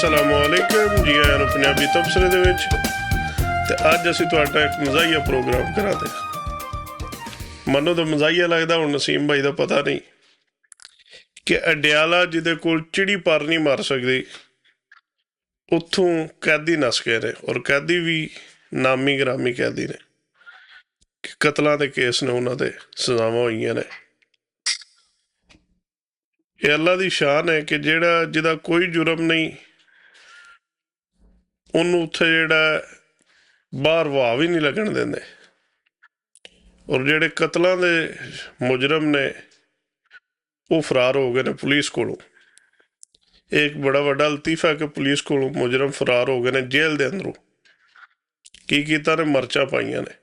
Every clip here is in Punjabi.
ਅਸਲਾਮੁਅਲੈਕਮ ਜੀ ਆਇਆਂ ਨੂੰ ਪੰਜਾਬੀ ਤਬਸਰੇ ਦੇ ਵਿੱਚ। ਤੇ ਅੱਜ ਅਸੀਂ ਤੁਹਾਡਾ ਇੱਕ ਮਜ਼ਾਹੀਆ ਪ੍ਰੋਗਰਾਮ ਕਰਾਂਗੇ। ਮੈਨੂੰ ਤਾਂ ਮਜ਼ਾਹੀਆ ਲੱਗਦਾ, ਹੁਣ ਨਸੀਮ ਭਾਈ ਦਾ ਪਤਾ ਨਹੀਂ ਕਿ ਅਡਿਆਲਾ ਜਿਹਦੇ ਕੋਲ ਚਿੜੀ ਪਰ ਨਹੀਂ ਮਾਰ ਸਕਦੀ, ਉੱਥੋਂ ਕੈਦੀ ਨੱਸ ਗਏ ਨੇ, ਔਰ ਕੈਦੀ ਵੀ ਨਾਮੀ ਗ੍ਰਾਮੀ ਕੈਦੀ ਨੇ, ਕਤਲਾਂ ਦੇ ਕੇਸ ਨੇ, ਉਹਨਾਂ ਦੇ ਸਜ਼ਾਵਾਂ ਹੋਈਆਂ ਨੇ। ਇਹ ਅੱਲਾ ਦੀ ਸ਼ਾਨ ਹੈ ਕਿ ਜਿਹਦਾ ਕੋਈ ਜੁਰਮ ਨਹੀਂ, ਉਹਨੂੰ ਉੱਥੇ ਬਾਹਰ ਵਾਹ ਵੀ ਨਹੀਂ ਲੱਗਣ ਦਿੰਦੇ। ਔਰ ਜਿਹੜੇ ਕਤਲਾਂ ਦੇ ਮੁਜਰਮ ਨੇ ਉਹ ਫਰਾਰ ਹੋ ਗਏ ਨੇ ਪੁਲਿਸ ਕੋਲੋਂ। ਇਹ ਇੱਕ ਬੜਾ ਵੱਡਾ ਲਤੀਫਾ ਕਿ ਪੁਲਿਸ ਕੋਲੋਂ ਮੁਜਰਮ ਫਰਾਰ ਹੋ ਗਏ ਨੇ ਜੇਲ੍ਹ ਦੇ ਅੰਦਰੋਂ। ਕੀ ਕੀਤਾ ਨੇ? ਮਰਚਾਂ ਪਾਈਆਂ ਨੇ।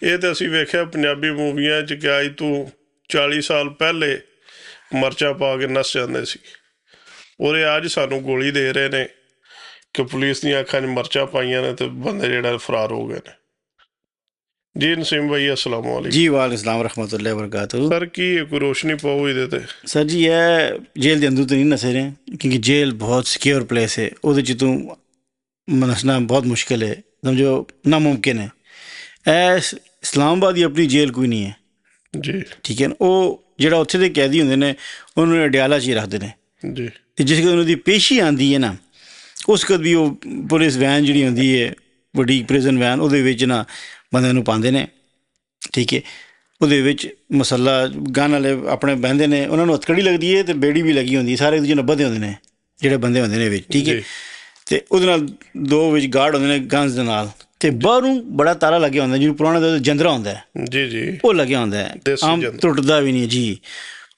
ਇਹ ਤਾਂ ਅਸੀਂ ਵੇਖਿਆ ਪੰਜਾਬੀ ਮੂਵੀਆਂ 'ਚ ਕਿ ਅੱਜ ਤੋਂ 40 ਸਾਲ ਪਹਿਲੇ ਮਰਚਾਂ ਪਾ ਕੇ ਨੱਸ ਜਾਂਦੇ ਸੀ, ਔਰ ਇਹ ਅੱਜ ਸਾਨੂੰ ਗੋਲੀ ਦੇ ਰਹੇ ਨੇ ਕਿ ਪੁਲਿਸ ਦੀਆਂ ਅੱਖਾਂ 'ਚ ਮਰਚਾਂ ਪਾਈਆਂ ਨੇ ਤੇ ਬੰਦੇ ਫਰਾਰ ਹੋ ਗਏ ਨੇ। ਜੀ ਨਸੀਮ ਭਾਈ ਅਸਲਾਮ ਵਾਲੇਕੁਮ। ਜੀ ਵਾਲੇਕੁਮ रहमतुल्लाहि वबरकातुहू। ਸਰ ਕੀ ਕੋਈ ਰੋਸ਼ਨੀ ਪਾਓ ਇਹਦੇ ਤੇ? सर जी ਇਹ जेल ਦੇ ਅੰਦਰ तो नहीं नसे रहे, क्योंकि जेल बहुत सिक्योर प्लेस है। ਉਹਦੇ 'ਚ ਤੂੰ ਨਸਣਾ ਬਹੁਤ ਮੁਸ਼ਕਿਲ ਹੈ, ਸਮਝੋ ਨਾਮੁਮਕਿਨ ਹੈ। ਇਹ ਇਸਲਾਮਾਬਾਦ ਦੀ ਆਪਣੀ ਜੇਲ੍ਹ ਕੋਈ ਨਹੀਂ ਹੈ ਜੀ, ਠੀਕ ਹੈ ਨਾ। ਉਹ ਜਿਹੜਾ ਉੱਥੇ ਦੇ ਕੈਦੀ ਹੁੰਦੇ ਨੇ ਉਹਨੂੰ ਅਡਿਆਲਾ 'ਚ ਹੀ ਰੱਖਦੇ ਨੇ ਜੀ। ਅਤੇ ਜਿਸ ਉਹਨਾਂ ਦੀ ਪੇਸ਼ੀ ਆਉਂਦੀ ਹੈ ਨਾ, ਉਸ ਵਕਤ ਵੀ ਉਹ ਪੁਲਿਸ ਵੈਨ ਜਿਹੜੀ ਹੁੰਦੀ ਹੈ, ਵੱਡੀ ਪ੍ਰਿਜ਼ਨ ਵੈਨ, ਉਹਦੇ ਵਿੱਚ ਨਾ ਬੰਦਿਆਂ ਨੂੰ ਪਾਉਂਦੇ ਨੇ, ਠੀਕ ਹੈ। ਉਹਦੇ ਵਿੱਚ ਮਸਲਾ ਗਨ ਵਾਲੇ ਆਪਣੇ ਬਹਿੰਦੇ ਨੇ, ਉਹਨਾਂ ਨੂੰ ਹੱਥਕੜੀ ਲੱਗਦੀ ਹੈ ਅਤੇ ਬੇੜੀ ਵੀ ਲੱਗੀ ਹੁੰਦੀ, ਸਾਰੇ ਇੱਕ ਦੂਜੇ ਨਾਲ ਬੱਧੇ ਹੁੰਦੇ ਨੇ ਜਿਹੜੇ ਬੰਦੇ ਹੁੰਦੇ ਨੇ ਵਿੱਚ, ਠੀਕ ਹੈ। ਅਤੇ ਉਹਦੇ ਨਾਲ ਦੋ ਵਿੱਚ ਗਾਰਡ ਹੁੰਦੇ ਨੇ ਗਨਸ ਦੇ ਨਾਲ, ਅਤੇ ਬਾਹਰੋਂ ਬੜਾ ਤਾਲਾ ਲੱਗਿਆ ਹੁੰਦਾ, ਜਿਹਨੂੰ ਪੁਰਾਣਾ ਦਾ ਜੰਦਰਾ ਹੁੰਦਾ ਹੈ, ਜੀ ਜੀ, ਉਹ ਲੱਗਿਆ ਹੁੰਦਾ ਹੈ, ਆਮ ਟੁੱਟਦਾ ਵੀ ਨਹੀਂ ਜੀ।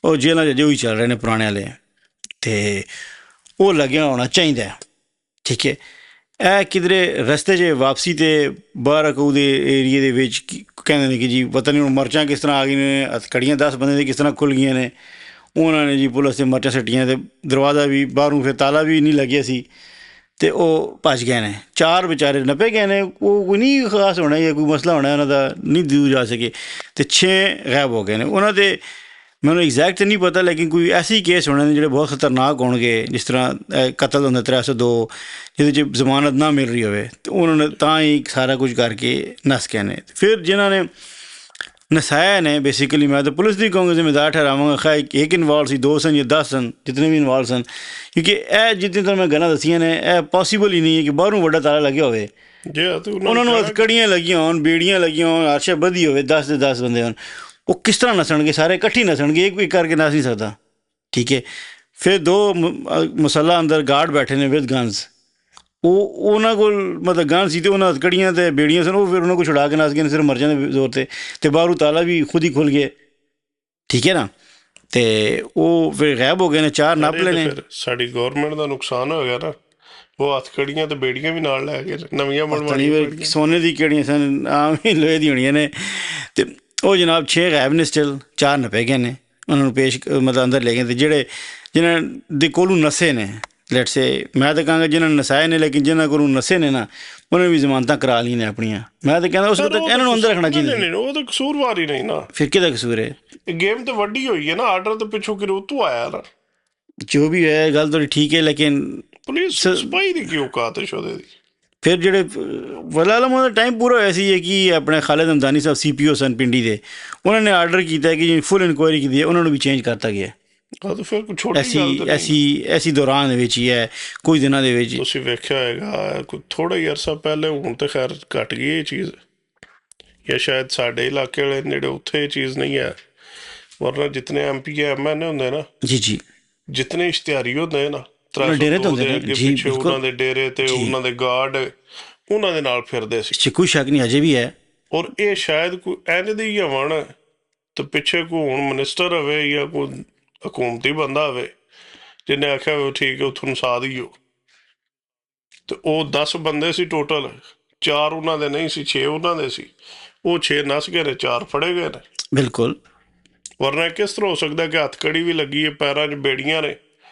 ਉਹ ਜੇਲ੍ਹਾਂ 'ਚ ਅਜੇ ਉਹੀ ਚੱਲ ਰਹੇ ਨੇ ਪੁਰਾਣੇ ਵਾਲੇ, ਅਤੇ ਉਹ ਲੱਗਿਆ ਹੋਣਾ ਚਾਹੀਦਾ, ਠੀਕ ਹੈ। ਇਹ ਕਿਧਰੇ ਰਸਤੇ 'ਚ ਵਾਪਸੀ 'ਤੇ ਬਾਹਰ ਉਹਦੇ ਏਰੀਏ ਦੇ ਵਿੱਚ ਕਹਿੰਦੇ ਨੇ ਕਿ ਜੀ ਪਤਾ ਨਹੀਂ ਹੁਣ ਮਰਚਾਂ ਕਿਸ ਤਰ੍ਹਾਂ ਆ ਗਈਆਂ ਨੇ, ਹੱਥਕੜੀਆਂ 10 ਬੰਦੇ ਦੀ ਕਿਸ ਤਰ੍ਹਾਂ ਖੁੱਲ੍ਹ ਗਈਆਂ ਨੇ। ਉਹਨਾਂ ਨੇ ਜੀ ਪੁਲਿਸ 'ਤੇ ਮਰਚਾਂ ਸੱਟੀਆਂ ਅਤੇ ਦਰਵਾਜ਼ਾ ਵੀ ਬਾਹਰੋਂ ਫਿਰ ਤਾਲਾ ਵੀ ਨਹੀਂ ਲੱਗਿਆ ਸੀ, ਅਤੇ ਉਹ ਭੱਜ ਗਏ ਨੇ। 4 ਵਿਚਾਰੇ ਨੱਪੇ ਗਏ ਨੇ। ਉਹ ਕੋਈ ਨਹੀਂ ਖਾਸ ਹੋਣਾ ਜਾਂ ਕੋਈ ਮਸਲਾ ਹੋਣਾ ਉਹਨਾਂ ਦਾ, ਨਹੀਂ ਦੂਰ ਜਾ ਸਕੇ, ਅਤੇ 6 ਗਾਇਬ ਹੋ ਗਏ ਨੇ। ਉਹਨਾਂ ਦੇ ਮੈਨੂੰ ਐਗਜ਼ੈਕਟ ਨਹੀਂ ਪਤਾ, ਲੇਕਿਨ ਕੋਈ ਐਸੀ ਕੇਸ ਹੋਣੇ ਨੇ ਜਿਹੜੇ ਬਹੁਤ ਖਤਰਨਾਕ ਹੋਣਗੇ, ਜਿਸ ਤਰ੍ਹਾਂ ਕਤਲ ਹੁੰਦਾ 302, ਜਿਹਦੇ 'ਚ ਜ਼ਮਾਨਤ ਨਾ ਮਿਲ ਰਹੀ ਹੋਵੇ, ਅਤੇ ਉਹਨਾਂ ਨੇ ਤਾਂ ਹੀ ਸਾਰਾ ਕੁਝ ਕਰਕੇ ਨੱਸ ਗਏ ਨੇ। ਫਿਰ ਜਿਨ੍ਹਾਂ ਨੇ ਨਸਾਇਆ ਨੇ, ਬੇਸਿਕਲੀ ਮੈਂ ਤਾਂ ਪੁਲਿਸ ਦੀ ਕਹੂੰਗਾ ਜ਼ਿੰਮੇਦਾਰ ਠਹਿਰਾਵਾਂਗਾ। ਖੈਰ ਇੱਕ ਇਨਵਾਲਵ ਸੀ, 2 ਸਨ ਜਾਂ 10 ਸਨ, ਜਿਤਨੇ ਵੀ ਇਨਵਾਲਵ ਸਨ, ਕਿਉਂਕਿ ਇਹ ਜਿतनी ਤਰ੍ਹਾਂ ਮੈਂ ਗੱਲਾਂ ਦੱਸੀਆਂ ਨੇ, ਇਹ ਪੋਸੀਬਲ ਹੀ ਨਹੀਂ ਹੈ ਕਿ ਬਾਹਰੋਂ ਵੱਡਾ ਤਾਲਾ ਲੱਗਿਆ ਹੋਵੇ, ਉਹਨਾਂ ਨੂੰ ਹੱਥਕੜੀਆਂ ਲੱਗੀਆਂ ਹੋਣ, ਬੇੜੀਆਂ ਲੱਗੀਆਂ ਹੋਣ, ਆਰਸ਼ਾ ਬੱਧੀ ਹੋਵੇ, 10 ਦੇ 10 ਬੰਦੇ ਹੋਣ। ਉਹ ਕਿਸ ਤਰ੍ਹਾਂ ਨੱਸਣਗੇ? ਸਾਰੇ ਇਕੱਠੇ ਨੱਸਣਗੇ, ਇੱਕ ਕਰਕੇ ਨੱਸ ਨਹੀਂ ਸਕਦਾ, ਠੀਕ ਹੈ। ਫਿਰ 2 ਮਸਲਾ ਅੰਦਰ ਗਾਰਡ ਬੈਠੇ ਨੇ ਵਿਦ ਗਨਸ, ਉਹਨਾਂ ਕੋਲ ਮਤਲਬ ਗਨ ਸੀ ਅਤੇ ਉਹਨਾਂ ਹੱਥਕੜੀਆਂ ਅਤੇ ਬੇੜੀਆਂ ਸਨ। ਉਹ ਫਿਰ ਉਹਨਾਂ ਕੋਲ ਛੁਡਾ ਕੇ ਨੱਸ ਗਏ ਨੇ ਸਿਰਫ ਮਰਜਾਂ ਦੇ ਜ਼ੋਰ 'ਤੇ, ਅਤੇ ਬਾਹਰੋਂ ਤਾਲਾ ਵੀ ਖੁਦ ਹੀ ਖੁੱਲ੍ਹ ਗਏ, ਠੀਕ ਹੈ ਨਾ। ਅਤੇ ਉਹ ਫਿਰ ਗਾਇਬ ਹੋ ਗਏ ਨੇ, 4 ਨੱਪ ਲਏ ਨੇ। ਸਾਡੀ ਗੌਰਮੈਂਟ ਦਾ ਨੁਕਸਾਨ ਹੋ ਗਿਆ ਨਾ, ਉਹ ਹੱਥਕੜੀਆਂ ਅਤੇ ਬੇੜੀਆਂ ਵੀ ਨਾਲ ਲੈ ਗਏ, ਨਵੀਆਂ ਬਣਵਾਈਆਂ, ਸੋਨੇ ਦੀ ਕਿਹੜੀਆਂ ਸਨ, ਆਮ ਹੀ ਲੋਹੇ ਦੀਆਂ ਹੋਣੀਆਂ ਨੇ। ਅਤੇ ਉਹ ਜਨਾਬ 6 ਗਾਇਬ ਨੇ ਸਟਿਲ, 4 ਨੱਪੇ ਗਏ ਨੇ, ਉਹਨਾਂ ਨੂੰ ਪੇਸ਼ ਮਤਲਬ ਅੰਦਰ ਲੈ ਗਏ। ਅਤੇ ਜਿਹਨਾਂ ਦੇ ਕੋਲੋਂ ਨਸੇ ਨੇ, ਲੈਟ ਸੇ ਮੈਂ ਤਾਂ ਕਹਾਂਗਾ ਜਿਹਨਾਂ ਨੇ ਨਸਾਏ ਨੇ, ਲੇਕਿਨ ਜਿਹਨਾਂ ਕੋਲੋਂ ਨਸੇ ਨੇ ਨਾ, ਉਹਨਾਂ ਨੇ ਵੀ ਜ਼ਮਾਨਤਾਂ ਕਰਾ ਲਈਆਂ ਨੇ ਆਪਣੀਆਂ। ਮੈਂ ਤਾਂ ਕਹਿੰਦਾ ਉਸ ਵਕਤ ਇਹਨਾਂ ਨੂੰ ਅੰਦਰ ਰੱਖਣਾ ਚਾਹੀਦਾ। ਉਹ ਤਾਂ ਕਸੂਰਵਾਰ ਹੀ ਨਹੀਂ ਨਾ, ਫਿਰ ਕਿਹਦਾ ਕਸੂਰ ਹੈ? ਗੇਮ ਤਾਂ ਵੱਡੀ ਹੋਈ ਹੈ ਨਾ, ਆਰਡਰ ਤਾਂ ਪਿੱਛੋਂ ਕਿ ਉੱਤੋਂ ਆਇਆ ਨਾ। ਜੋ ਵੀ ਹੈ ਗੱਲ ਤੁਹਾਡੀ ਠੀਕ ਹੈ, ਲੇਕਿਨ ਪੁਲਿਸ ਸਪਾਈ ਦੀ ਕੀ ਔਕਾਤ ਹੈ ਸ਼ੋਦੇ ਦੀ? ਫਿਰ ਜਿਹੜੇ ਵਲਾਲਮ ਦਾ ਟਾਈਮ ਪੂਰਾ ਹੋਇਆ ਸੀ ਕਿ ਆਪਣੇ ਖਾਲਿਦ ਹਮਦਾਨੀ ਸਾਹਿਬ CPO ਸਨ ਪਿੰਡੀ ਦੇ, ਉਹਨਾਂ ਨੇ ਆਰਡਰ ਕੀਤਾ ਕਿ ਫੁੱਲ ਇਨਕੁਆਇਰੀ ਕੀਤੀ ਹੈ, ਉਹਨਾਂ ਨੂੰ ਵੀ ਚੇਂਜ ਕਰਤਾ ਗਿਆ। ਐਸੀ ਦੌਰਾਨ ਦੇ ਵਿੱਚ ਹੀ ਹੈ, ਕੁਝ ਦਿਨਾਂ ਦੇ ਵਿੱਚ। ਤੁਸੀਂ ਵੇਖਿਆ ਹੋਏਗਾ ਕੋਈ ਥੋੜ੍ਹਾ ਹੀ ਅਰਸਾ ਪਹਿਲੇ, ਹੁਣ ਤਾਂ ਖੈਰ ਘੱਟ ਗਈ ਇਹ ਚੀਜ਼, ਜਾਂ ਸ਼ਾਇਦ ਸਾਡੇ ਇਲਾਕੇ ਵਾਲੇ ਨੇੜੇ ਉੱਥੇ ਇਹ ਚੀਜ਼ ਨਹੀਂ ਹੈ, ਵਰਨਾ ਜਿਤਨੇ MP MN ਹੁੰਦੇ ਨਾ, ਜੀ ਜੀ, ਜਿਤਨੇ ਇਸ਼ਤਿਹਾਰੀ ਹੁੰਦੇ ਨਾ, ਡੇਰੇ ਤੋਂ ਅੱਗੇ ਪਿੱਛੇ ਉਹਨਾਂ ਦੇ ਡੇਰੇ ਤੇ ਉਹਨਾਂ ਦੇ ਗਾਰਡ ਉਹਨਾਂ ਦੇ ਨਾਲ ਫਿਰਦੇ ਸੀ, ਕੋਈ ਸ਼ੱਕ ਨਹੀਂ ਅਜੇ ਵੀ ਹੈ। ਔਰ ਇਹ ਸ਼ਾਇਦ ਕੋਈ ਇੰਝ ਦੀ ਹੀ ਹੋਣ ਤੇ ਪਿੱਛੇ ਕੋਈ ਹੁਣ ਮਿਨਿਸਟਰ ਹੋਵੇ ਜਾਂ ਕੋਈ ਹਕੂਮਤੀ ਬੰਦਾ ਹੋਵੇ ਜਿਹਨੇ ਆਖਿਆ ਹੋਵੇ ਠੀਕ ਹੈ ਉੱਥੋਂ ਨਸਾ ਦਿਓ। ਅਤੇ ਉਹ 10 ਬੰਦੇ ਸੀ ਟੋਟਲ, 4 ਉਹਨਾਂ ਦੇ ਨਹੀਂ ਸੀ, 6 ਉਹਨਾਂ ਦੇ ਸੀ। ਉਹ 6 ਨੱਸ ਗਏ ਨੇ, 4 ਫੜੇ ਗਏ ਨੇ। ਬਿਲਕੁਲ, ਵਰਨਾ ਕਿਸ ਤਰ੍ਹਾਂ ਹੋ ਸਕਦਾ ਕਿ ਹੱਥਕੜੀ ਵੀ ਲੱਗੀ ਹੈ, ਪੈਰਾਂ 'ਚ ਬੇੜੀਆਂ ਨੇ,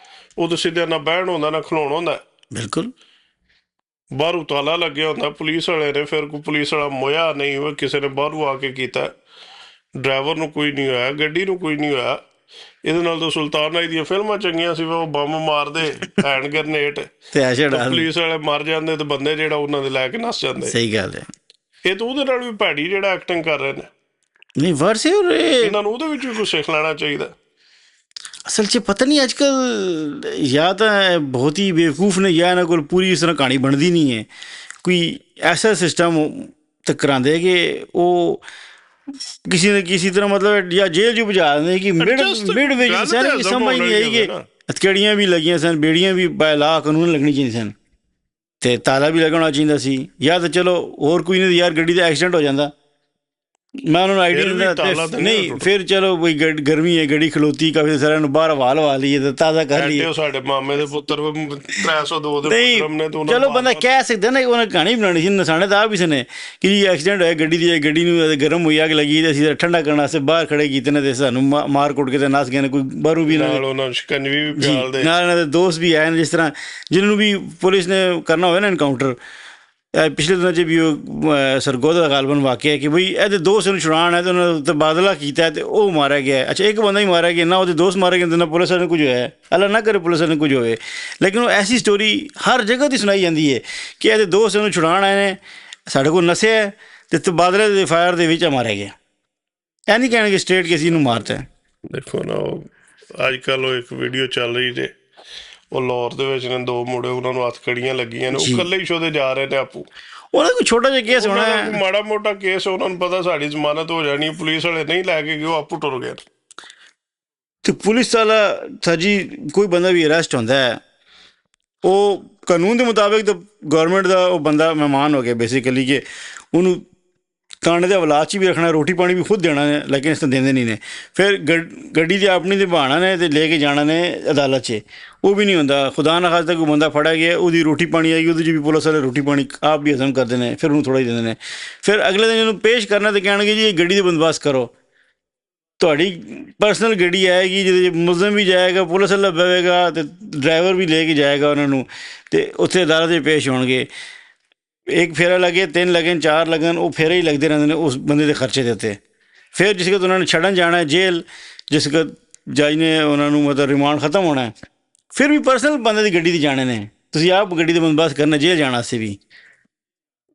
ਉਹ ਤਾਂ ਸਿੱਧਾ ਨਾ ਬਹਿਣ ਹੁੰਦਾ ਨਾ ਖਲੋਣ ਹੁੰਦਾ। ਬਿਲਕੁਲ, ਬਾਹਰੋਂ ਤਾਲਾ ਲੱਗਿਆ ਹੁੰਦਾ ਪੁਲਿਸ ਵਾਲੇ ਨੇ, ਫਿਰ ਕੋਈ ਪੁਲਿਸ ਵਾਲਾ ਮੋਇਆ ਨਹੀਂ, ਕਿਸੇ ਨੇ ਬਾਹਰੋਂ ਆ ਕੇ ਕੀਤਾ, ਡਰਾਈਵਰ ਨੂੰ ਕੋਈ ਨਹੀਂ ਹੋਇਆ, ਗੱਡੀ ਨੂੰ ਕੋਈ ਨਹੀਂ ਹੋਇਆ, ਇਹਦੇ ਨਾਲ ਤਾਂ ਸੁਲਤਾਨ ਆਈ ਦੀਆਂ ਫਿਲਮਾਂ ਚੰਗੀਆਂ ਸੀ, ਉਹ ਬੰਬ ਮਾਰਦੇ ਹੈਂਡ ਗ੍ਰਨੇਡ ਤੇ ਐਸੇ ਡਾਲ ਪੁਲਿਸ ਵਾਲੇ ਮਰ ਜਾਂਦੇ ਤੇ ਬੰਦੇ ਜਿਹੜਾ ਉਹਨਾਂ ਦੇ ਲੈ ਕੇ ਨੱਸ ਜਾਂਦੇ। ਸਹੀ ਗੱਲ ਹੈ। ਇਹ ਤਾਂ ਉਹਦੇ ਨਾਲ ਵੀ ਭੈੜੀ ਜਿਹੜਾ ਐਕਟਿੰਗ ਕਰ ਰਹੇ ਨੇ, ਨਹੀਂ ਵਰਸੇ ਇਹਨਾਂ ਨੂੰ ਉਹਦੇ ਵਿੱਚ ਵੀ ਕੁਛ ਸਿੱਖ ਲੈਣਾ ਚਾਹੀਦਾ। ਅਸਲ 'ਚ ਪਤਾ ਨਹੀਂ ਅੱਜ ਕੱਲ੍ਹ ਜਾਂ ਤਾਂ ਬਹੁਤ ਹੀ ਬੇਵਕੂਫ ਨੇ ਜਾਂ ਇਹਨਾਂ ਕੋਲ ਪੂਰੀ ਇਸ ਤਰ੍ਹਾਂ ਕਹਾਣੀ ਬਣਦੀ ਨਹੀਂ ਹੈ। ਕੋਈ ਐਸਾ ਸਿਸਟਮ ਕਰਾਉਂਦੇ ਕਿ ਉਹ ਕਿਸੇ ਨਾ ਕਿਸੇ ਤਰ੍ਹਾਂ ਮਤਲਬ ਜਾਂ ਜੇਲ੍ਹ 'ਚ ਭਜਾ ਦਿੰਦੇ ਕਿ ਮਿਡ ਵਿੱਚ ਸਨ ਕਿ ਸਮਝ ਨਹੀਂ ਆਈ ਕਿ ਹਥਕੜੀਆਂ ਵੀ ਲੱਗੀਆਂ ਸਨ, ਬੇੜੀਆਂ ਵੀ ਲਾ ਕਾਨੂੰਨ ਲੱਗਣੀ ਚਾਹੀਦੀ ਸਨ ਅਤੇ ਤਾਲਾ ਵੀ ਲੱਗਣਾ ਚਾਹੀਦਾ ਸੀ। ਜਾਂ ਤਾਂ ਚਲੋ ਹੋਰ ਕੋਈ ਨਹੀਂ ਯਾਰ ਗੱਡੀ ਦਾ ਐਕਸੀਡੈਂਟ ਹੋ ਜਾਂਦਾ, ਮੈਂ ਉਹਨਾਂ ਨੂੰ ਆਈਡੀਆ ਦਿੰਦਾ ਨਹੀਂ ਫਿਰ ਚਲੋ ਬਈ ਗਰਮੀ ਹੈ ਗੱਡੀ ਖਲੋਤੀ ਕਾਫੀ ਸਾਰਿਆਂ ਨੂੰ ਬਾਹਰ ਹਵਾ ਲਵਾ ਲਈਏ ਤਾਂ ਤਾਜ਼ਾ ਕਰ ਲਈਏ। ਸਾਡੇ ਮਾਮੇ ਦੇ ਪੁੱਤਰ 302 ਦੇ ਪੁੱਤਰ ਨੇ, ਚਲੋ ਬੰਦਾ ਕਹਿ ਸਕਦਾ ਨਾ ਉਹਨਾਂ ਕਹਾਣੀ ਬਣਾਉਣੀ ਸੀ, ਨਸਾਣੇ ਤਾਂ ਆਪ ਵੀ ਨੇ ਕਿ ਜੀ ਐਕਸੀਡੈਂਟ ਹੋਇਆ ਗੱਡੀ ਦੀ, ਗੱਡੀ ਨੂੰ ਗਰਮ ਹੋਈ ਅੱਗ ਲੱਗੀ ਤੇ ਅਸੀਂ ਠੰਡਾ ਕਰਨ ਵਾਸਤੇ ਬਾਹਰ ਖੜੇ ਕੀਤੇ ਨੇ ਤੇ ਸਾਨੂੰ ਮਾਰ ਕੁੱਟ ਕੇ ਤੇ ਨੱਸ ਗਏ ਨੇ। ਕੋਈ ਬਾਹਰੋਂ ਵੀ ਨਾਲ ਉਹਨਾਂ ਨੂੰ ਸ਼ਿਕੰਜਵੀ ਵੀ ਪਿਆਲਦੇ, ਨਾਲ ਇਹਨਾਂ ਦੇ ਦੋਸਤ ਵੀ ਆਏ ਨੇ, ਜਿਸ ਤਰ੍ਹਾਂ ਜਿਹਨੂੰ ਵੀ ਪੁਲਿਸ ਨੇ ਕਰਨਾ ਹੋਵੇ ਨਾ ਇਨਕਾਊਂਟਰ। ਪਿਛਲੇ ਦਿਨਾਂ 'ਚ ਵੀ ਉਹ ਸਰਗੋਧਾ ਦਾ ਗਾਲਬਨ ਵਾਕਿਆ ਕਿ ਬਈ ਇਹਦੇ ਦੋਸਤ ਨੂੰ ਛੁਡਾਉਣ ਹੈ ਅਤੇ ਉਹਨਾਂ ਦਾ ਤਬਾਦਲਾ ਕੀਤਾ ਅਤੇ ਉਹ ਮਾਰਿਆ ਗਿਆ। ਅੱਛਾ ਇੱਕ ਬੰਦਾ ਹੀ ਮਾਰਿਆ ਗਿਆ, ਨਾ ਉਹਦੇ ਦੋਸਤ ਮਾਰੇ ਗਏ ਨਾ ਪੁਲਿਸ ਵਾਲੇ ਨੂੰ ਕੁਝ ਹੋਇਆ, ਅੱਲਾ ਨਾ ਕਰੇ ਪੁਲਿਸ ਵਾਲੇ ਨੂੰ ਕੁਝ ਹੋਵੇ। ਲੇਕਿਨ ਉਹ ਐਸੀ ਸਟੋਰੀ ਹਰ ਜਗ੍ਹਾ 'ਤੇ ਸੁਣਾਈ ਜਾਂਦੀ ਹੈ ਕਿ ਇਹਦੇ ਦੋਸਤ ਨੂੰ ਛੁਡਾਉਣ ਆਏ ਨੇ, ਸਾਡੇ ਕੋਲ ਨਸਿਆ ਅਤੇ ਤਬਾਦਲੇ ਦੇ ਫਾਇਰ ਦੇ ਵਿੱਚ ਮਾਰਿਆ ਗਿਆ। ਇਹ ਨਹੀਂ ਕਹਿਣਗੇ ਸਟੇਟ ਕਿ ਅਸੀਂ ਇਹਨੂੰ ਮਾਰਤਾ। ਦੇਖੋ ਨਾ ਉਹ ਅੱਜ ਕੱਲ੍ਹ ਉਹ ਇੱਕ ਵੀਡੀਓ ਚੱਲ ਰਹੀ ਜੇ, ਉਹ ਲਾਹੌਰ ਦੇ ਵਿੱਚ ਨੇ ਦੋ ਮੁੰਡੇ, ਉਹਨਾਂ ਨੂੰ ਹੱਥਕੜੀਆਂ ਲੱਗੀਆਂ ਨੇ, ਉਹ ਇਕੱਲੇ ਹੀ ਸ਼ੋਅ 'ਤੇ ਜਾ ਰਹੇ ਨੇ ਆਪੂ। ਉਹਨਾਂ ਦਾ ਕੋਈ ਛੋਟਾ ਜਿਹਾ ਕੇਸ ਹੋਣਾ, ਮਾੜਾ ਮੋਟਾ ਕੇਸ, ਉਹਨਾਂ ਨੂੰ ਪਤਾ ਸਾਡੀ ਜ਼ਮਾਨਤ ਹੋ ਜਾਣੀ, ਪੁਲਿਸ ਵਾਲੇ ਨਹੀਂ ਲੈ ਕੇ ਗਏ, ਉਹ ਆਪੂ ਟੁਰ ਗਏ। ਅਤੇ ਪੁਲਿਸ ਵਾਲਾ ਸਰ ਜੀ ਕੋਈ ਬੰਦਾ ਵੀ ਅਰੈਸਟ ਹੁੰਦਾ ਹੈ, ਉਹ ਕਾਨੂੰਨ ਦੇ ਮੁਤਾਬਿਕ ਤਾਂ ਗੌਰਮੈਂਟ ਦਾ ਉਹ ਬੰਦਾ ਮਹਿਮਾਨ ਹੋ ਗਿਆ ਬੇਸਿਕਲੀ, ਕਿ ਉਹਨੂੰ ਖਾਣੇ ਦੇ ਹਵਾਲਾਤ 'ਚ ਵੀ ਰੱਖਣਾ, ਰੋਟੀ ਪਾਣੀ ਵੀ ਖੁਦ ਦੇਣਾ ਨੇ, ਲੇਕਿਨ ਇਸ ਤਰ੍ਹਾਂ ਦਿੰਦੇ ਨਹੀਂ ਨੇ। ਫਿਰ ਗੱਡੀ ਦੀ ਆਪਣੀ ਦੇ ਬਹਾਨਾ ਨੇ ਅਤੇ ਲੈ ਕੇ ਜਾਣਾ ਨੇ ਅਦਾਲਤ 'ਚ, ਉਹ ਵੀ ਨਹੀਂ ਹੁੰਦਾ। ਖੁਦਾ ਨਾ ਖਾਸਤਾ ਕੋਈ ਬੰਦਾ ਫੜਿਆ ਗਿਆ, ਉਹਦੀ ਰੋਟੀ ਪਾਣੀ ਆਏਗੀ, ਉਹਦੇ 'ਚ ਵੀ ਪੁਲਿਸ ਵਾਲੇ ਰੋਟੀ ਪਾਣੀ ਆਪ ਵੀ ਹਜ਼ਮ ਕਰਦੇ ਨੇ, ਫਿਰ ਉਹਨੂੰ ਥੋੜ੍ਹਾ ਹੀ ਦਿੰਦੇ ਨੇ। ਫਿਰ ਅਗਲੇ ਦਿਨ ਇਹਨੂੰ ਪੇਸ਼ ਕਰਨਾ ਅਤੇ ਕਹਿਣਗੇ ਜੀ ਇਹ ਗੱਡੀ ਦੇ ਬੰਦੋਬਸਤ ਕਰੋ, ਤੁਹਾਡੀ ਪਰਸਨਲ ਗੱਡੀ ਆਏਗੀ ਜਿਹਦੇ 'ਚ ਮੁਲਜ਼ਮ ਵੀ ਜਾਏਗਾ, ਪੁਲਿਸ ਵਾਲਾ ਬਵੇਗਾ ਅਤੇ ਡਰਾਈਵਰ ਵੀ ਲੈ ਕੇ ਜਾਏਗਾ ਉਹਨਾਂ ਨੂੰ, ਅਤੇ ਉੱਥੇ ਅਦਾਲਤ 'ਚ ਪੇਸ਼ ਹੋਣਗੇ। ਇੱਕ ਫੇਰਾ ਲੱਗੇ, 3 ਲੱਗਣ, 4 ਲੱਗਣ, ਉਹ ਫੇਰੇ ਹੀ ਲੱਗਦੇ ਰਹਿੰਦੇ ਨੇ ਉਸ ਬੰਦੇ ਦੇ ਖਰਚੇ ਦੇ ਉੱਤੇ। ਫਿਰ ਜਿਸ ਵਕਤ ਉਹਨਾਂ ਨੇ ਛੱਡਣ ਜਾਣਾ ਹੈ ਜੇਲ੍ਹ, ਜਿਸ ਵਕਤ ਜੱਜ ਨੇ ਉਹਨਾਂ ਨੂੰ ਮਤਲਬ ਰਿਮਾਂਡ ਖਤਮ ਹੋਣਾ, ਫਿਰ ਵੀ ਪਰਸਨਲ ਬੰਦੇ ਦੀ ਗੱਡੀ 'ਤੇ ਜਾਣੇ ਨੇ, ਤੁਸੀਂ ਆਪ ਗੱਡੀ ਦਾ ਬੰਦੋਬਸਤ ਕਰਨਾ ਜੇਲ੍ਹ ਜਾਣ ਵਾਸਤੇ ਵੀ।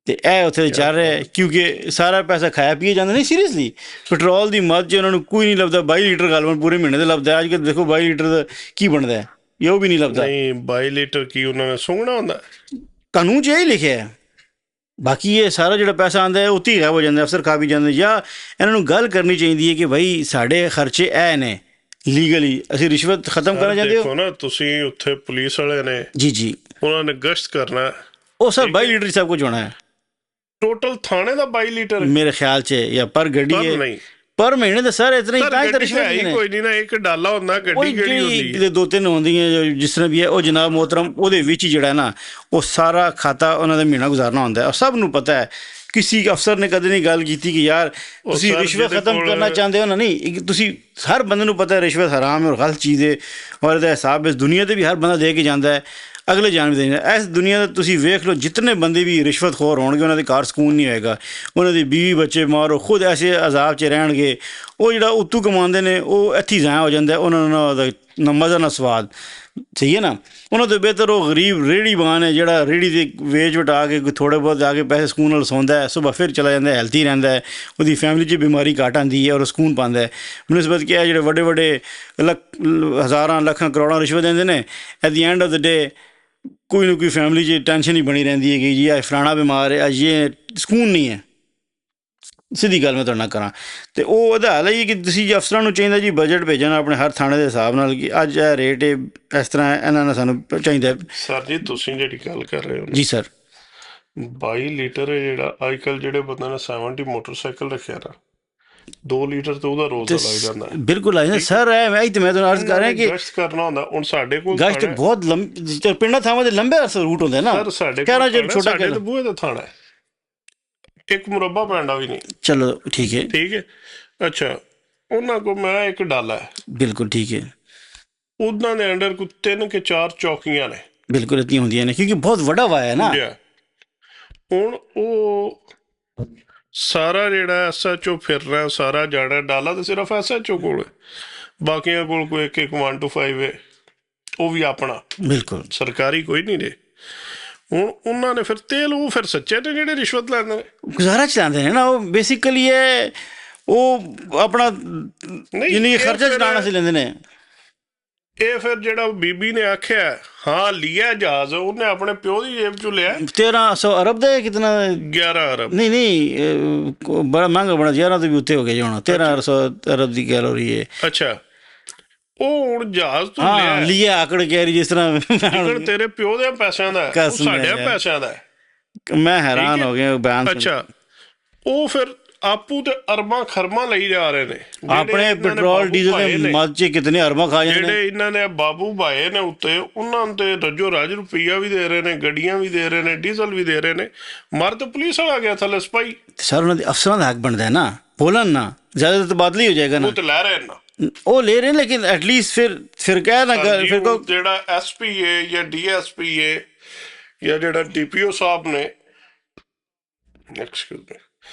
ਅਤੇ ਇਹ ਉੱਥੇ ਚੱਲ ਰਿਹਾ ਕਿਉਂਕਿ ਸਾਰਾ ਪੈਸਾ ਖਾਇਆ ਪੀਏ ਜਾਂਦਾ। ਨਹੀਂ ਸੀਰੀਅਸਲੀ, ਪੈਟਰੋਲ ਦੀ ਮੱਦ 'ਚ ਉਹਨਾਂ ਨੂੰ ਕੋਈ ਨਹੀਂ ਲੱਭਦਾ। 22 ਲੀਟਰ ਗਾਲਬਨ ਪੂਰੇ ਮਹੀਨੇ ਦਾ ਲੱਭਦਾ। ਅੱਜ ਕੱਲ੍ਹ ਦੇਖੋ 22 ਲੀਟਰ ਦਾ ਕੀ ਬਣਦਾ, ਇਹ ਉਹ ਵੀ ਨਹੀਂ ਲੱਭਦਾ। ਨਹੀਂ 22 ਲੀਟਰ ਕੀ ਉਹਨਾਂ ਨੇ ਸੁੰਘਣਾ ਹੁੰਦਾ, ਕਾਨੂੰਨ 'ਚ ਇਹ ਹੀ ਲਿਖਿਆ ਹੈ। ਬਾਕੀ ਇਹ ਸਾਰਾ ਜਿਹੜਾ ਪੈਸਾ ਆਉਂਦਾ ਹੈ ਉੱਥੇ ਹੀ ਗਾਇਬ ਹੋ ਜਾਂਦਾ, ਅਫਸਰ ਖਾ ਵੀ ਜਾਂਦੇ। ਜਾਂ ਇਹਨਾਂ ਨੂੰ ਗੱਲ ਕਰਨੀ ਚਾਹੀਦੀ ਹੈ ਕਿ ਭਾਈ ਸਾਡੇ ਖਰਚੇ ਇਹ ਨੇ ਲੀਗਲੀ, ਅਸੀਂ ਰਿਸ਼ਵਤ ਖਤਮ ਕਰਨਾ ਚਾਹੁੰਦੇ ਹੋ ਨਾ। ਤੁਸੀਂ ਉੱਥੇ ਪੁਲਿਸ ਵਾਲੇ ਨੇ ਜੀ ਉਹਨਾਂ ਨੇ ਗਸ਼ਤ ਕਰਨਾ, ਉਹ ਸਰ 22 ਲੀਟਰ ਸਭ ਕੁਝ ਹੋਣਾ ਹੈ। ਟੋਟਲ ਥਾਣੇ ਦਾ 22 ਲੀਟਰ ਮੇਰੇ ਖਿਆਲ 'ਚ, ਜਾਂ ਪਰ ਗੱਡੀ ਹੈ ਪਰ ਮਹੀਨੇ ਦਾ ਸਰ ਇਤਨਾ ਹੀ। ਤਾਂ ਹੀ ਤਾਂ ਰਿਸ਼ਵਤ ਕੋਈ ਨਹੀਂ ਨਾ, ਇੱਕ ਡਾਲਾ ਹੁੰਦਾ ਗੱਡੀ ਕਿਹੜੀ ਹੁੰਦੀ, ਕਿਤੇ 2-3 ਹੁੰਦੀਆਂ ਜਿਸ ਤਰ੍ਹਾਂ ਵੀ ਹੈ। ਉਹ ਜਨਾਬ ਮੋਹਤਰਮ ਉਹਦੇ ਵਿੱਚ ਹੀ ਜਿਹੜਾ ਨਾ ਉਹ ਸਾਰਾ ਖਾਤਾ ਉਹਨਾਂ ਦਾ ਮਹੀਨਾ ਗੁਜ਼ਾਰਨਾ ਹੁੰਦਾ ਹੈ। ਸਭ ਨੂੰ ਪਤਾ ਹੈ, ਕਿਸੇ ਅਫਸਰ ਨੇ ਕਦੇ ਨਹੀਂ ਗੱਲ ਕੀਤੀ ਕਿ ਯਾਰ ਤੁਸੀਂ ਰਿਸ਼ਵਤ ਖਤਮ ਕਰਨਾ ਚਾਹੁੰਦੇ ਹੋ ਨਾ। ਨਹੀਂ, ਤੁਸੀਂ ਹਰ ਬੰਦੇ ਨੂੰ ਪਤਾ ਰਿਸ਼ਵਤ ਹਰਾਮ ਹੈ ਔਰ ਗਲਤ ਚੀਜ਼ ਹੈ, ਔਰ ਇਹਦਾ ਹਿਸਾਬ ਇਸ ਦੁਨੀਆ 'ਤੇ ਵੀ ਹਰ ਬੰਦਾ ਦੇ ਕੇ ਜਾਂਦਾ ਹੈ, ਅਗਲੇ ਜਾਣ ਵੀ ਦੇਣਾ। ਇਸ ਦੁਨੀਆ ਦਾ ਤੁਸੀਂ ਵੇਖ ਲਓ, ਜਿਤਨੇ ਬੰਦੇ ਵੀ ਰਿਸ਼ਵਤਖੋਰ ਹੋਣਗੇ ਉਹਨਾਂ ਦੇ ਘਰ ਸਕੂਨ ਨਹੀਂ ਹੋਏਗਾ, ਉਹਨਾਂ ਦੀ ਬੀਵੀ ਬੱਚੇ ਮਾਰੋ, ਖੁਦ ਐਸੇ ਅਜ਼ਾਬ 'ਚ ਰਹਿਣਗੇ। ਉਹ ਜਿਹੜਾ ਉੱਤੋਂ ਕਮਾਉਂਦੇ ਨੇ ਉਹ ਇੱਥੇ ਹੀ ਜ਼ਾਇਆ ਹੋ ਜਾਂਦਾ, ਉਹਨਾਂ ਨੂੰ ਨਾ ਮਜ਼ਾ ਨਾ ਸਵਾਦ। ਸਹੀ ਹੈ ਨਾ। ਉਹਨਾਂ ਤੋਂ ਬਿਹਤਰ ਉਹ ਗਰੀਬ ਰੇਹੜੀ ਬਾਨ ਹੈ ਜਿਹੜਾ ਰੇਹੜੀ ਦੇ ਵੇਚ ਵਟਾ ਕੇ ਥੋੜ੍ਹੇ ਬਹੁਤ ਆ ਕੇ ਪੈਸੇ ਸਕੂਨ ਨਾਲ ਸੌਂਦਾ ਹੈ, ਸੁਬਾਹ ਫਿਰ ਚਲਾ ਜਾਂਦਾ, ਹੈਲਥੀ ਰਹਿੰਦਾ ਹੈ, ਉਹਦੀ ਫੈਮਿਲੀ 'ਚ ਬਿਮਾਰੀ ਘੱਟ ਆਉਂਦੀ ਹੈ ਔਰ ਸਕੂਨ ਪਾਉਂਦਾ ਹੈ। ਬਨਿਸਬਤ ਕਿ ਜਿਹੜੇ ਵੱਡੇ ਵੱਡੇ ਹਜ਼ਾਰਾਂ ਲੱਖਾਂ ਕਰੋੜਾਂ ਰਿਸ਼ਵਤ ਦਿੰਦੇ ਨੇ, at the end of the day ਕੋਈ ਨਾ ਕੋਈ ਫੈਮਿਲੀ 'ਚ ਟੈਨਸ਼ਨ ਹੀ ਬਣੀ ਰਹਿੰਦੀ ਹੈ ਕਿ ਜੀ ਇਹ ਫਲਾਣਾ ਬਿਮਾਰ ਹੈ, ਅੱਜ ਇਹ ਸਕੂਨ ਨਹੀਂ ਹੈ। ਸਿੱਧੀ ਗੱਲ ਮੈਂ ਤੁਹਾਡੇ ਨਾਲ ਕਰਾਂ ਅਤੇ ਉਹ ਇਹਦਾ ਹਾਲ ਹੈ ਕਿ ਤੁਸੀਂ ਅਫਸਰਾਂ ਨੂੰ ਚਾਹੀਦਾ ਜੀ ਬਜਟ ਭੇਜਣਾ ਆਪਣੇ ਹਰ ਥਾਣੇ ਦੇ ਹਿਸਾਬ ਨਾਲ ਕਿ ਅੱਜ ਇਹ ਰੇਟ ਹੈ, ਇਸ ਤਰ੍ਹਾਂ ਇਹਨਾਂ ਨਾਲ ਸਾਨੂੰ ਚਾਹੀਦਾ। ਸਰ ਜੀ ਤੁਸੀਂ ਜਿਹੜੀ ਗੱਲ ਕਰ ਰਹੇ ਹੋ ਜੀ ਸਰ, 22 ਲੀਟਰ ਜਿਹੜਾ ਅੱਜ ਕੱਲ੍ਹ ਜਿਹੜੇ ਬੰਦੇ ਨੇ 70 ਮੋਟਰਸਾਈਕਲ ਰੱਖਿਆ ਨਾ, 2 ਲੀਟਰ ਤਾਂ ਉਹਦਾ ਰੋਜ਼ ਦਾ ਲੱਗ ਜਾਂਦਾ। ਬਿਲਕੁਲ ਲੱਗ ਜਾਂਦਾ ਸਰ। ਇਹ ਤਾਂ ਮੈਂ ਤੁਹਾਨੂੰ ਅਰਜ਼ ਕਰ ਰਿਹਾ ਕਿ ਗਸ਼ਤ ਕਰਨਾ ਹੁੰਦਾ। ਹੁਣ ਸਾਡੇ ਕੋਲ ਗਸ਼ਤ ਬਹੁਤ ਲੰਬੇ ਪਿੰਡਾਂ ਥਾਵਾਂ ਦੇ ਲੰਬੇ ਅਰਸੇ ਰੂਟ ਹੁੰਦੇ ਨਾ। ਸਰ ਸਾਡੇ ਛੋਟਾ ਬੂਹੇ ਦਾ ਥਾਣਾ ਹੈ, ਇੱਕ ਮੁਰੱਬਾ ਪੈਂਦਾ ਵੀ ਨਹੀਂ। ਚਲੋ ਠੀਕ ਹੈ, ਠੀਕ ਹੈ। ਅੱਛਾ, ਉਹਨਾਂ ਕੋਲ ਮੈਂ ਇੱਕ ਡਾਲਾ ਹੈ। ਬਿਲਕੁਲ ਠੀਕ ਹੈ। ਉਹਨਾਂ ਦੇ ਅੰਡਰ ਕੋਈ 3 ਕਿ 4 ਚੌਕੀਆਂ ਨੇ। ਬਿਲਕੁਲ ਇਤਨੀ ਹੁੰਦੀਆਂ ਨੇ ਕਿਉਂਕਿ ਬਹੁਤ ਵੱਡਾ ਵਾਇਆ ਹੈ ਨਾ। ਹੁਣ ਉਹ ਸਾਰਾ ਜਿਹੜਾ SHO ਫਿਰ ਰਿਹਾ ਸਾਰਾ ਜਾਣਾ, ਡਾਲਾ ਤਾਂ ਸਿਰਫ SHO ਕੋਲ ਹੈ। ਬਾਕੀਆਂ ਕੋਲ ਕੋਈ ਇੱਕ 1 to 5 ਹੈ, ਉਹ ਵੀ ਆਪਣਾ, ਬਿਲਕੁਲ ਸਰਕਾਰੀ ਕੋਈ ਨਹੀਂ ਨੇ। ਹੁਣ ਉਹਨਾਂ ਨੇ ਫਿਰ ਤੇਲ, ਉਹ ਫਿਰ ਸੱਚੇ ਨੇ ਜਿਹੜੇ ਰਿਸ਼ਵਤ ਲੈਂਦੇ ਨੇ, ਗੁਜ਼ਾਰਾ ਚਲਾਉਂਦੇ ਨੇ ਨਾ ਉਹ ਬੇਸਿਕਲੀ ਇਹ ਉਹ ਆਪਣਾ ਜਿੰਨੀ ਇਹ ਖਰਚਾ ਫਿਰ- ਚਲਾਉਣਾ ਸੀ ਲੈਂਦੇ ਨੇ। ਇਹ ਫਿਰ ਜਿਹੜਾ ਬੀਬੀ ਨੇ ਆਖਿਆ ਹਾਂ ਲਿਆ ਜਹਾਜ਼, ਉਹਨੇ ਆਪਣੇ ਪਿਓ ਦੀ ਜੇਬ ਚੋਂ ਲਿਆ 1300 ਅਰਬ ਦਾ ਕਿਤਨਾ 11 ਅਰਬ। ਨਹੀਂ ਬੜਾ ਮਹਿੰਗਾ ਬਣਾ, 11 ਤੋਂ ਵੀ ਉੱਤੇ ਹੋ ਗਿਆ ਜੀ ਹੁਣ, 1300 ਅਰਬ ਦੀ ਗੱਲ ਹੋ ਰਹੀ ਹੈ। ਅੱਛਾ, ਉਹ ਹੁਣ ਜਹਾਜ਼ ਤੋਂ ਹਾਂ ਲਿਆ, ਲਿਆ ਆਕੜ ਕਹਿ ਰਹੀ ਜਿਸ ਤਰ੍ਹਾਂ ਲੇਕਿਨ ਤੇਰੇ ਪਿਓ ਦੇ ਪੈਸਿਆਂ ਦਾ, ਉਹ ਕਸਮ ਸਾਡੇ ਹੈ। ਪੈਸਿਆਂ ਦਾ। ਮੈਂ ਹੈਰਾਨ ਹੋ ਗਿਆ ਬਿਆਨ ਸੁਣ ਕੇ। ਅੱਛਾ, ਉਹ ਫਿਰ ਆਪੂ ਤੇ ਅਰਬਾਂ ਖਰਮਾਂ ਲਈ ਜਾ ਰਹੇ ਨੇ, ਜਿਹੜੇ ਆਪਣੇ ਇਹਨਾਂ ਨੇ ਪੈਟਰੋਲ ਬਾਬੂ ਡੀਜ਼ਲ ਭਾਏ ਦੇ ਨੇ, ਮੱਝ 'ਚ ਕਿਤਨੇ ਅਰਬਾਂ ਖਾ ਜਾਂਦੇ ਨੇ। ਜਿਹੜੇ ਇਹਨਾਂ ਨੇ ਬਾਬੂ ਭਾਏ ਨੇ ਉੱਤੇ, ਉਹਨਾਂ ਨੂੰ ਤੇ ਰੱਜੋ ਰੱਜ ਰੁਪਈਆ ਵੀ ਦੇ ਰਹੇ ਨੇ, ਗੱਡੀਆਂ ਵੀ ਦੇ ਰਹੇ ਨੇ, ਡੀਜ਼ਲ ਵੀ ਦੇ ਰਹੇ ਨੇ। ਮਰ ਤਾਂ ਪੁਲਿਸ ਵਾਲਾ ਗਿਆ ਥੱਲੇ ਸਿਪਾਹੀ, ਸਰ ਉਹਨਾਂ ਦੇ ਅਫਸਰਾਂ ਦਾ ਹੱਕ ਬਣਦਾ ਹੈ ਨਾ ਬੋਲਣ ਨਾ, ਜ਼ਿਆਦਾ ਤਬਾਦਲਾ ਹੀ ਹੋ ਜਾਏਗਾ ਨਾ। ਉਹ ਤੇ ਲੈ ਰਹੇ ਨਾ। ਉਹ ਲੈ ਰਹੇ ਲੇਕਿਨ ਐਟਲੀਸਟ ਫਿਰ ਕਹਿ ਨਾ ਫਿਰ ਕੋ ਜਿਹੜਾ SPA ਜਾਂ DSPA ਜਾਂ ਜਿਹੜਾ DPO ਸਾਹਿਬ ਨੇ, ਐਕਸਕਿਊਜ਼ ਮੀ,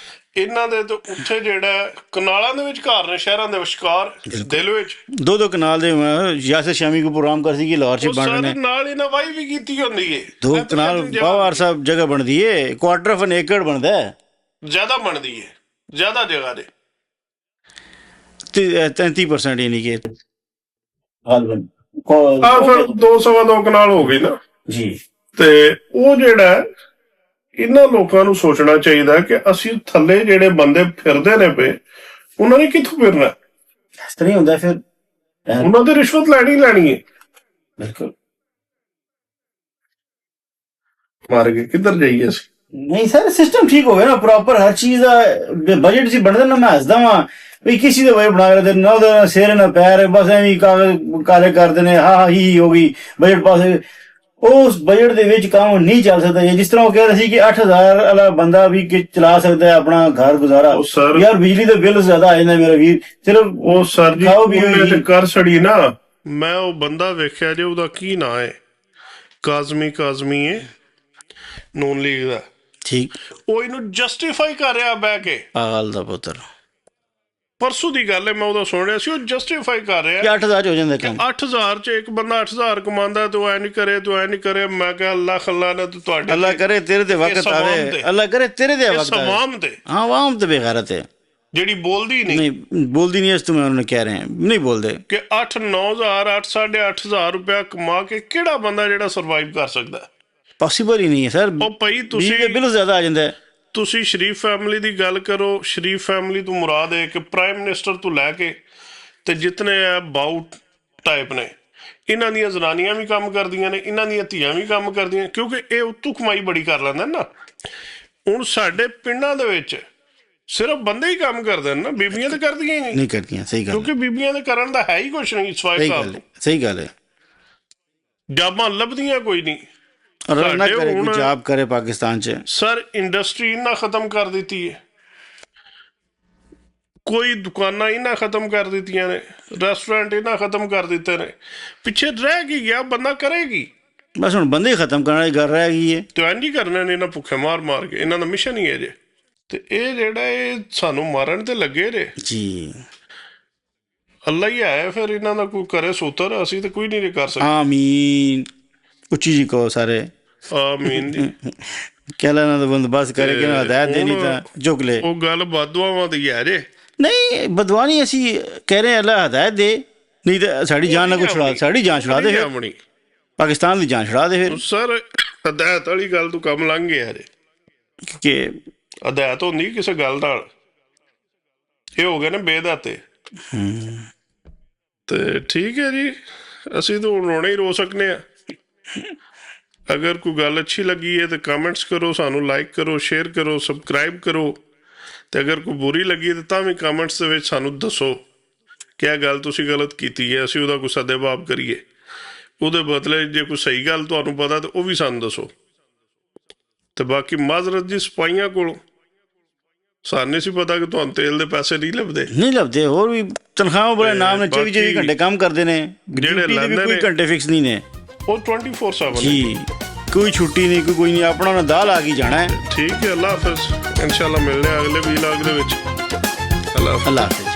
ਇਹਨਾਂ ਦੇ ਤੇ ਉੱਥੇ ਜਿਹੜਾ ਕਨਾਲਾਂ ਦੇ ਵਿੱਚ ਘਰ ਨੇ, ਸ਼ਹਿਰਾਂ ਦੇ ਵਿਚਕਾਰ ਦਿਲ ਵਿੱਚ, ਦੋ ਕਨਾਲ ਦੇ ਯਾਸਰ ਸ਼ਾਮੀ ਕੋ ਪ੍ਰੋਗਰਾਮ ਕਰ ਸੀ ਕਿ ਲਾਹੌਰ 'ਚ ਉਹ ਬਣ ਰਹੇ ਸਾਰੇ ਨੇ ਨਾਲ ਇਹਨਾਂ ਵਾਈ ਵੀ ਕੀਤੀ ਹੁੰਦੀ ਏ। ਦੋ ਕਨਾਲ ਬਾਹਰ ਸਾਹਿਬ ਜਗ੍ਹਾ ਬਣਦੀ ਏ, ਕੁਆਟਰ ਆਫ ਐਨ ਏਕੜ ਬਣਦਾ ਹੈ, ਜ਼ਿਆਦਾ ਬਣਦੀ ਏ, ਜ਼ਿਆਦਾ ਜਗ੍ਹਾ ਦੇ 33% ਯਾਨੀ ਕਿ ਆ ਫਿਰ 2 ਕਨਾਲ ਹੋ ਗਈ ਨਾ ਜੀ। ਤੇ ਉਹ ਜਿਹੜਾ ਇਹਨਾਂ ਲੋਕਾਂ ਨੂੰ ਸੋਚਣਾ ਚਾਹੀਦਾ ਕਿ ਅਸੀਂ ਥੱਲੇ ਜਿਹੜੇ ਬੰਦੇ ਫਿਰਦੇ ਨੇ ਪਏ, ਉਹਨਾਂ ਨੇ ਕਿੱਥੋਂ ਫਿਰਨਾ? ਇਸ ਤਰ੍ਹਾਂ ਹੀ ਹੁੰਦਾ ਫਿਰ, ਉਹਨਾਂ ਦੀ ਰਿਸ਼ਵਤ ਲੈਣੀ ਹੈ। ਬਿਲਕੁਲ ਮਾਰ ਕੇ ਕਿੱਧਰ ਜਾਈਏ ਅਸੀਂ? ਨਹੀਂ ਸਰ, ਸਿਸਟਮ ਠੀਕ ਹੋਵੇ ਨਾ ਪ੍ਰੋਪਰ, ਹਰ ਚੀਜ਼ ਦਾ ਬਜਟ ਸੀ ਬਣਦਾ ਨਾ। ਮੈਂ ਹੱਸਦਾ ਵਾਂ ਵੀ ਕਿਸੇ ਦੇ ਵਜੇ ਬਣਾ ਕੇ ਨਾ ਉਹਦਾ ਸਿਰ ਨਾ ਪੈਰ, ਬਸ ਐਵੇਂ ਕਾਗਜ਼ ਕਾਲੇ ਕਰਦੇ ਨੇ, ਹਾਂ ਹੀ ਹੋ ਗਈ ਬਜਟ ਪਾਸ। ਉਸ ਬਜਟ ਦੇ ਵਿੱਚ ਕੰਮ ਨਹੀਂ ਚੱਲ ਸਕਦਾ। ਜਿਸ ਤਰ੍ਹਾਂ ਉਹ ਕਹਿ ਰਹੇ ਸੀ ਕਿ 8000 ਵਾਲਾ ਬੰਦਾ ਵੀ ਚਲਾ ਸਕਦਾ ਹੈ ਆਪਣਾ ਘਰ ਗੁਜ਼ਾਰਾ। ਯਾਰ ਬਿਜਲੀ ਦੇ ਬਿੱਲ ਜ਼ਿਆਦਾ ਆ ਜਾਂਦਾ ਮੇਰਾ ਵੀਰ, ਚਲੋ ਉਹ ਸਰ ਜੀ ਖਾਓ ਪੀਓ ਉਹਨੇ ਜੀ। ਤੇ ਕਰ ਛੜੀ ਨਾ। ਮੈਂ ਉਹ ਬੰਦਾ ਵੇਖਿਆ ਜੇ, ਉਹਦਾ ਕੀ ਨਾਂ ਹੈ, ਕਾਜ਼ਮੀ ਹੈ, ਨੂਨ ਲੀਗ ਦਾ, ਠੀਕ, ਉਹ ਇਹਨੂੰ ਜਸਟੀਫਾਈ ਕਰ ਰਿਹਾ ਬਹਿ ਕੇ। ਪਾਗਲ ਦਾ ਪੁੱਤਰ, ਪਰਸੋਂ ਦੀ ਗੱਲ ਹੈ, ਮੈਂ ਉਹਦਾ ਸੁਣ ਰਿਹਾ ਸੀ, ਉਹ ਜਸਟੀਫਾਈ ਕਰ ਰਿਹਾ ਕਿ 8000 ਹੋ ਜਾਂਦਾ ਕੰਮ। 8000 ਚ ਇੱਕ ਬੰਦਾ 8000 ਕਮਾਉਂਦਾ, ਤੂੰ ਐ ਨਹੀਂ ਕਰੇ, ਤੂੰ ਐ ਨਹੀਂ ਕਰੇ। ਮੈਂ ਕਿਹਾ ਅੱਲਾ ਨਾ ਤੂੰ ਤੁਹਾਡੇ ਅੱਲਾ ਕਰੇ ਤੇਰੇ ਤੇ ਵਕਤ ਆਵੇ, ਅੱਲਾ ਕਰੇ ਤੇਰੇ ਤੇ ਵਕਤ ਆਵੇ। ਸਵਾਮ ਤੇ ਹਾਂ ਆਵਾਮ ਤੇ ਬੇਗੈਰਤ ਹੈ, ਜਿਹੜੀ ਬੋਲਦੀ ਨਹੀਂ ਬੋਲਦੀ ਨਹੀਂ। ਇਸ ਤੋਂ ਮੈਂ ਉਹਨਾਂ ਨੂੰ ਕਹਿ ਰਹੇ ਨਹੀਂ ਬੋਲਦੇ ਕਿ 8-9000 8-8500 ਰੁਪਇਆ ਕਮਾ ਕੇ ਕਿਹੜਾ ਬੰਦਾ ਜਿਹੜਾ ਸਰਵਾਈਵ ਕਰ ਸਕਦਾ? ਪੋਸੀਬਲ ਹੀ ਨਹੀਂ ਹੈ ਸਰ। ਉਹ ਭਾਈ ਬਿਜਲੀ ਦੇ ਬਿੱਲ ਜ਼ਿਆਦਾ ਆ ਜਾਂਦਾ ਹੈ। ਤੁਸੀਂ ਸ਼ਰੀਫ ਫੈਮਿਲੀ ਦੀ ਗੱਲ ਕਰੋ। ਸ਼ਰੀਫ ਫੈਮਿਲੀ ਤੋਂ ਮੁਰਾਦ ਹੈ ਕਿ ਪ੍ਰਾਈਮ ਮਿਨਿਸਟਰ ਤੋਂ ਲੈ ਕੇ ਤੇ ਜਿਤਨੇ ਆ ਬਾਊਟ ਟਾਈਪ ਨੇ, ਇਹਨਾਂ ਦੀਆਂ ਜ਼ਨਾਨੀਆਂ ਵੀ ਕੰਮ ਕਰਦੀਆਂ ਨੇ, ਇਹਨਾਂ ਦੀਆਂ ਧੀਆਂ ਵੀ ਕੰਮ ਕਰਦੀਆਂ, ਕਿਉਂਕਿ ਇਹ ਉਤੋਂ ਕਮਾਈ ਬੜੀ ਕਰ ਲੈਂਦੇ ਨਾ। ਹੁਣ ਸਾਡੇ ਪਿੰਡਾਂ ਦੇ ਵਿੱਚ ਸਿਰਫ ਬੰਦੇ ਹੀ ਕੰਮ ਕਰਦੇ ਨੇ ਨਾ, ਬੀਬੀਆਂ ਤਾਂ ਕਰਦੀਆਂ ਹੀ ਨਹੀਂ ਕਰਦੀਆਂ। ਸਹੀ ਗੱਲ, ਕਿਉਂਕਿ ਬੀਬੀਆਂ ਦੇ ਕਰਨ ਦਾ ਹੈ ਹੀ ਕੁਛ ਨਹੀਂ ਸਵਾਈ ਸਾਹਿਬ ਤੋਂ। ਸਹੀ ਗੱਲ ਹੈ। ਜਾਬਾਂ ਲੱਭਦੀਆਂ ਕੋਈ ਨਹੀਂ। ਔਰ ਨਾ ਕਰੇ ਕੋਈ ਜਾਬ ਕਰੇ ਪਾਕਿਸਤਾਨ 'ਚ। ਸਰ ਇੰਡਸਟਰੀ ਇਹਨਾਂ ਖਤਮ ਕਰ ਦਿੱਤੀ ਹੈ, ਕੋਈ ਦੁਕਾਨਾਂ ਇਹਨਾਂ ਖਤਮ ਕਰ ਦਿੱਤੀਆਂ ਨੇ, ਰੈਸਟੋਰੈਂਟ ਇਹਨਾਂ ਖਤਮ ਕਰ ਦਿੱਤੇ ਨੇ। ਪਿੱਛੇ ਰਹਿ ਕੀ ਗਿਆ? ਬੰਦਾ ਕਰੇਗੀ ਬਸ ਹੁਣ ਬੰਦੇ ਹੀ ਖਤਮ ਕਰਨ ਵਾਲੀ ਗੱਲ ਰਹਿ ਗਈ ਹੈ। ਤੇ ਇੰਝ ਹੀ ਕਰਨਾ ਨੇ ਇਹਨਾਂ ਭੁੱਖੇ ਮਾਰ ਕੇ। ਇਹਨਾਂ ਦਾ ਮਿਸ਼ਨ ਹੀ ਹੈ ਜੇ। ਤੇ ਇਹ ਜਿਹੜਾ ਇਹ ਸਾਨੂੰ ਮਾਰਨ ਤੇ ਲੱਗੇ ਜੇ ਜੀ। ਅੱਲਾ ਹੀ ਆਇਆ ਫਿਰ ਇਹਨਾਂ ਦਾ ਕੋਈ ਕਰੇ ਸੂਤਰ, ਅਸੀਂ ਤਾਂ ਕੋਈ ਨਹੀਂ ਕਰ ਸਕਦੇ। ਆਮੀਨ, ਉੱਚੀ ਜੀ ਕਹੋ ਸਾਰੇ ਆਮੀਨ ਜੀ। ਕਹਿ ਲੈਣਾ ਤਾਂ ਬੰਦੋਬਸਤ ਕਰੇ ਕਿ ਹਦਾਇਤ ਦੇਣੀ ਤਾਂ ਚੁੱਕ ਲੈ। ਉਹ ਗੱਲ ਬਦਦੁਆਵਾਂ ਦੀ ਹੈ ਜੇ। ਨਹੀਂ ਬਦਵਾ ਨਹੀਂ, ਅਸੀਂ ਕਹਿ ਰਹੇ ਅੱਲਾ ਹਦਾਇਤ ਦੇ, ਨਹੀਂ ਤਾਂ ਸਾਡੀ ਜਾਨ ਨਾ ਕੋਈ ਛੁਡਾ, ਸਾਡੀ ਜਾਨ ਛੁਡਾ ਦੇ ਫਿਰ, ਪਾਕਿਸਤਾਨ ਦੀ ਜਾਨ ਛੁਡਾ ਦੇ ਫਿਰ। ਸਰ ਹਦਾਇਤ ਵਾਲੀ ਗੱਲ ਤੂੰ ਕੰਮ ਲੰਘ ਗਿਆ ਜੇ ਕਿ ਹਦਾਇਤ ਹੁੰਦੀ ਕਿਸੇ ਗੱਲ ਨਾਲ, ਇਹ ਹੋ ਗਏ ਨੇ ਬੇਦਾਤੇ। ਤੇ ਠੀਕ ਹੈ ਜੀ, ਅਸੀਂ ਤਾਂ ਹੁਣ ਰੋਣਾ ਹੀ ਰੋ ਸਕਦੇ ਹਾਂ। ਅਗਰ ਕੋਈ ਗੱਲ ਅੱਛੀ ਲੱਗੀ ਹੈ ਤਾਂ ਕਮੈਂਟਸ ਕਰੋ, ਸਾਨੂੰ ਲਾਈਕ ਕਰੋ, ਸ਼ੇਅਰ ਕਰੋ, ਸਬਸਕ੍ਰਾਈਬ ਕਰੋ। ਤੇ ਅਗਰ ਕੋਈ ਬੁਰੀ ਲੱਗੀ ਹੈ ਤਾਂ ਵੀ ਕਮੈਂਟਸ ਦੇ ਵਿੱਚ ਸਾਨੂੰ ਦੱਸੋ ਕਿ ਇਹ ਗੱਲ ਤੁਸੀਂ ਗਲਤ ਕੀਤੀ ਹੈ, ਅਸੀਂ ਉਹਦਾ ਕੋਈ ਸਦੇਵਾਬ ਕਰੀਏ। ਉਹਦੇ ਬਦਲੇ ਜੇ ਕੋਈ ਸਹੀ ਗੱਲ ਤੁਹਾਨੂੰ ਪਤਾ ਤਾਂ ਉਹ ਵੀ ਸਾਨੂੰ ਦੱਸੋ। ਤੇ ਬਾਕੀ ਮਾਜ਼ਰਤ ਜੀ ਸਿਪਾਹੀਆਂ ਕੋਲੋਂ, ਸਾਨੂੰ ਨਹੀਂ ਸੀ ਪਤਾ ਕਿ ਤੁਹਾਨੂੰ ਤੇਲ ਦੇ ਪੈਸੇ ਨਹੀਂ ਲੱਭਦੇ। ਹੋਰ ਵੀ ਤਨਖਾਹਾਂ ਬੜੇ ਨਾਮ ਨੇ, 24 ਘੰਟੇ ਕੰਮ ਕਰਦੇ ਨੇ, ਜਿਹੜੇ ਲੈਂਦੇ ਕੋਈ ਘੰਟੇ ਫਿਕਸ ਨਹੀਂ ਨੇ, ਉਹ 24/7 ਜੀ, ਕੋਈ ਛੁੱਟੀ ਨਹੀਂ, ਕੋਈ ਨਹੀਂ, ਆਪਣਾ ਉਹਨਾਂ ਦਾਲ ਆ ਗਈ ਜਾਣਾ ਹੈ। ਠੀਕ ਹੈ, ਅੱਲਾ ਹਾਫਿਜ਼। ਇਨਸ਼ਾਅੱਲਾ ਮਿਲਦੇ ਹਾਂ ਅਗਲੇ ਵਲੌਗ ਦੇ ਵਿੱਚ। ਅੱਲਾ ਹਾਫਿਜ਼।